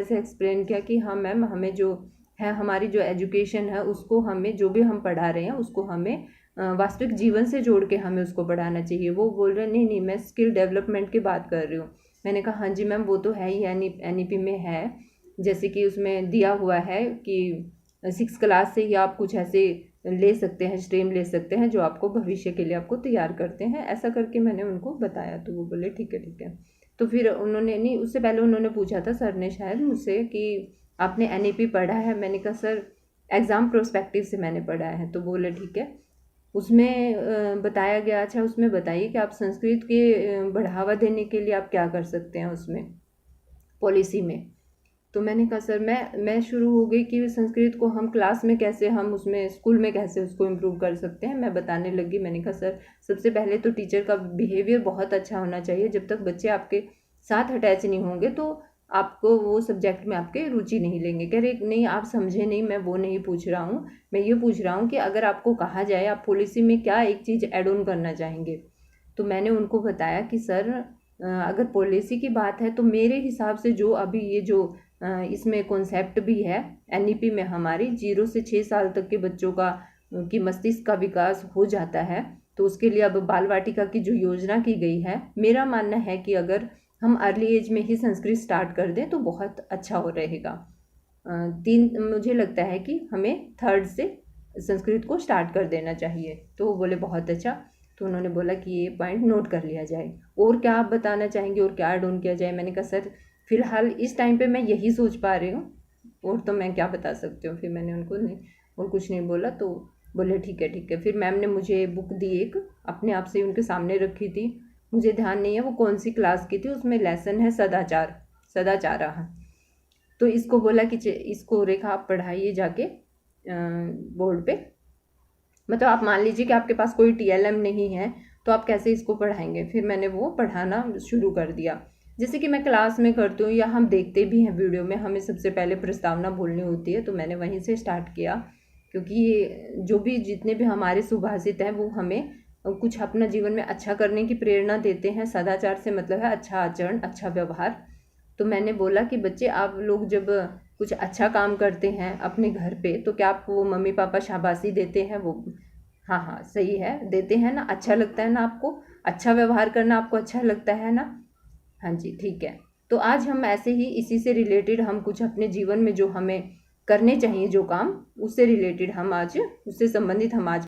से एक्सप्लेन किया कि हाँ मैम, हमें जो है हमारी जो एजुकेशन है उसको हमें जो भी हम पढ़ा रहे हैं उसको हमें वास्तविक जीवन से जोड़ के हमें उसको पढ़ाना चाहिए। वो बोल रहे नहीं नहीं, मैं स्किल डेवलपमेंट की बात कर रही हूँ। मैंने कहा हाँ जी मैम, वो तो है ही, NEP में है, जैसे कि उसमें दिया हुआ है कि 6 क्लास से ही आप कुछ ऐसे ले सकते हैं, स्ट्रीम ले सकते हैं जो आपको भविष्य के लिए आपको तैयार करते हैं, ऐसा करके मैंने उनको बताया। तो वो बोले ठीक है ठीक है। तो फिर उन्होंने, नहीं उससे पहले उन्होंने पूछा था सर ने शायद मुझसे कि आपने NEP पढ़ा है। मैंने कहा सर एग्ज़ाम प्रोस्पेक्टिव से मैंने पढ़ा है। तो बोले ठीक है। उसमें बताया गया, अच्छा उसमें बताइए कि आप संस्कृत के बढ़ावा देने के लिए आप क्या कर सकते हैं उसमें पॉलिसी में। तो मैंने कहा सर मैं शुरू हो गई कि संस्कृत को हम क्लास में कैसे, हम उसमें स्कूल में कैसे उसको इम्प्रूव कर सकते हैं। मैं बताने लगी, मैंने कहा सर सबसे पहले तो टीचर का बिहेवियर बहुत अच्छा होना चाहिए। जब तक बच्चे आपके साथ अटैच नहीं होंगे तो आपको वो सब्जेक्ट में आपके रुचि नहीं लेंगे। कह रहे नहीं आप समझे नहीं, मैं वो नहीं पूछ रहा हूँ, मैं ये पूछ रहा हूँ कि अगर आपको कहा जाए आप पॉलिसी में क्या एक चीज़ ऐड ऑन करना चाहेंगे। तो मैंने उनको बताया कि सर अगर पॉलिसी की बात है तो मेरे हिसाब से जो अभी ये जो इसमें कॉन्सेप्ट भी है NEP में, हमारी 0 से 6 साल तक के बच्चों का की मस्तिष्क का विकास हो जाता है। तो उसके लिए अब बाल वाटिका की जो योजना की गई है, मेरा मानना है कि अगर हम अर्ली एज में ही संस्कृत स्टार्ट कर दें तो बहुत अच्छा हो रहेगा। मुझे लगता है कि हमें 3rd से संस्कृत को स्टार्ट कर देना चाहिए। तो वो बोले बहुत अच्छा। तो उन्होंने बोला कि ये पॉइंट नोट कर लिया जाए, और क्या आप बताना चाहेंगे और क्या ऐड ऑन किया जाए। मैंने कहा सर फिलहाल इस टाइम पे मैं यही सोच पा रही हूँ, और तो मैं क्या बता सकती हूँ। फिर मैंने उनको नहीं और कुछ नहीं बोला। तो बोले ठीक है ठीक है। फिर मैम ने मुझे बुक दी, एक अपने आप से उनके सामने रखी थी, मुझे ध्यान नहीं है वो कौन सी क्लास की थी, उसमें लेसन है सदाचार। तो इसको बोला कि इसको रेखा आप पढ़ाइए जाके बोर्ड पे। मतलब आप मान लीजिए कि आपके पास कोई TLM नहीं है तो आप कैसे इसको पढ़ाएंगे। फिर मैंने वो पढ़ाना शुरू कर दिया, जैसे कि मैं क्लास में करती हूँ या हम देखते भी हैं वीडियो में, हमें सबसे पहले प्रस्तावना बोलनी होती है। तो मैंने वहीं से स्टार्ट किया, क्योंकि जो भी जितने भी हमारे सुभाषित हैं वो हमें कुछ अपना जीवन में अच्छा करने की प्रेरणा देते हैं। सदाचार से मतलब है अच्छा आचरण, अच्छा व्यवहार। तो मैंने बोला कि बच्चे आप लोग जब कुछ अच्छा काम करते हैं अपने घर पे तो क्या आपको वो मम्मी पापा शाबाशी देते हैं? वो हाँ हाँ सही है, देते हैं ना, अच्छा लगता है ना आपको, अच्छा व्यवहार करना आपको अच्छा लगता है ना। हाँ जी ठीक है। तो आज हम ऐसे ही इसी से रिलेटेड हम कुछ अपने जीवन में जो हमें करने चाहिए जो काम, उससे रिलेटेड हम आज, उससे संबंधित हम आज